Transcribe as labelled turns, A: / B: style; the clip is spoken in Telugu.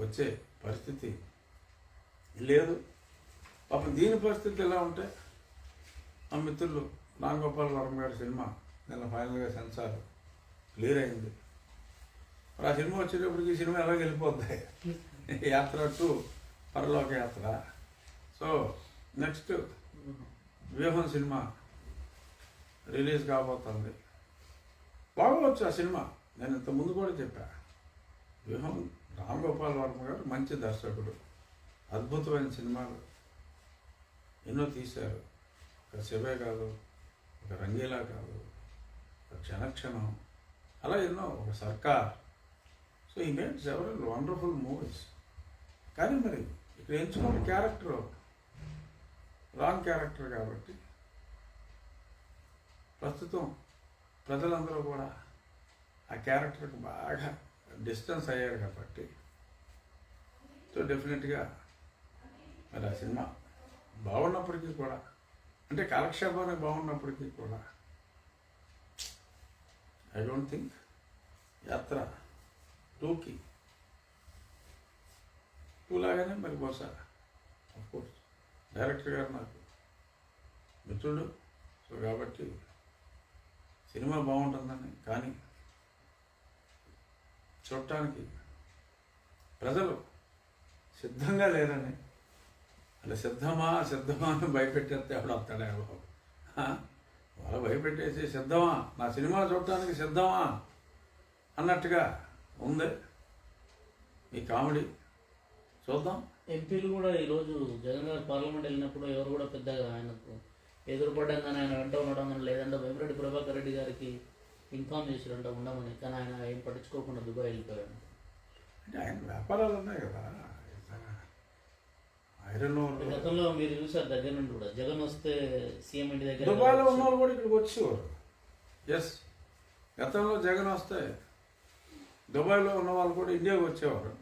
A: వచ్చే పరిస్థితి లేదు. పాపం దీని పరిస్థితి ఎలా ఉంటే మా మిత్రులు రామ్ గోపాల్ వర్మ గారి సినిమా నిన్న ఫైనల్గా సెన్సార్ క్లియర్ అయింది. మరి ఆ సినిమా వచ్చేటప్పటికి ఈ సినిమా ఎలాగ వెళ్ళిపోద్ది, యాత్ర టు పరలోక యాత్ర. సో నెక్స్ట్ వ్యూహం సినిమా రిలీజ్ కాబోతుంది. బాగోవచ్చు ఆ సినిమా. నేను ఇంత ముందు కూడా చెప్పా, వ్యూహం రామ్ గోపాల్ వర్మ గారు మంచి దర్శకుడు, అద్భుతమైన సినిమాలు ఎన్నో తీశారు. ఒక శివే కాదు, ఒక రంగీలా కాదు, ఒక క్షణక్షణం, అలా ఎన్నో, ఒక సర్కార్. సో ఈ మేడ్ సెవరల్ వండర్ఫుల్ మూవీస్. కానీ మరి ఇక్కడ ఎంచుకున్న క్యారెక్టర్ రాంగ్ క్యారెక్టర్ కాబట్టి ప్రస్తుతం ప్రజలందరూ కూడా ఆ క్యారెక్టర్కి బాగా డిస్టెన్స్ అయ్యారు కాబట్టి సో డెఫినెట్గా మరి ఆ సినిమా బాగున్నప్పటికీ కూడా, అంటే కాలక్షేపానికి బాగున్నప్పటికీ కూడా ఐ డోంట్ థింక్ యాత్ర 2కి 2 లాగానే మరి బహుశా అఫ్కోర్స్ డైరెక్టర్ గారు నాకు మిత్రుడు. సో కాబట్టి సినిమా బాగుంటుందని, కానీ చూడటానికి ప్రజలు సిద్ధంగా లేరని, అలా సిద్ధమా అని భయపెట్టేస్తే ఎవడు వస్తాడే బాబు. వాళ్ళు భయపెట్టేసి సిద్ధమా, నా సినిమా చూడటానికి సిద్ధమా అన్నట్టుగా ఉంది ఈ కామెడీ. చూద్దాం.
B: ఎంపీలు కూడా ఈరోజు జగన్ గారు పార్లమెంట్ వెళ్ళినప్పుడు ఎవరు కూడా పెద్దగా ఆయనకు ఎదురుపడ్డం కానీ ఆయన వెంట ఉండడం కానీ, లేదంటే వేమిరెడ్డి ప్రభాకర్ రెడ్డి గారికి ఇన్ఫార్మ్ చేసిరంట ఉండమని, కానీ ఆయన ఏం పట్టించుకోకుండా దుబాయ్ వెళ్ళిపోయాడు.
A: అంటే ఆయన వ్యాపారాలు ఉన్నాయి కదా. ఐరన్
B: గతంలో మీరు చూసారు దగ్గర నుండి కూడా, జగన్ వస్తే సీఎం ఇంటి దగ్గర
A: దుబాయ్లో ఉన్న వాళ్ళు కూడా ఇక్కడికి వచ్చేవారు. ఎస్, గతంలో జగన్ వస్తే దుబాయ్లో ఉన్న వాళ్ళు కూడా ఇండియాకి వచ్చేవారు.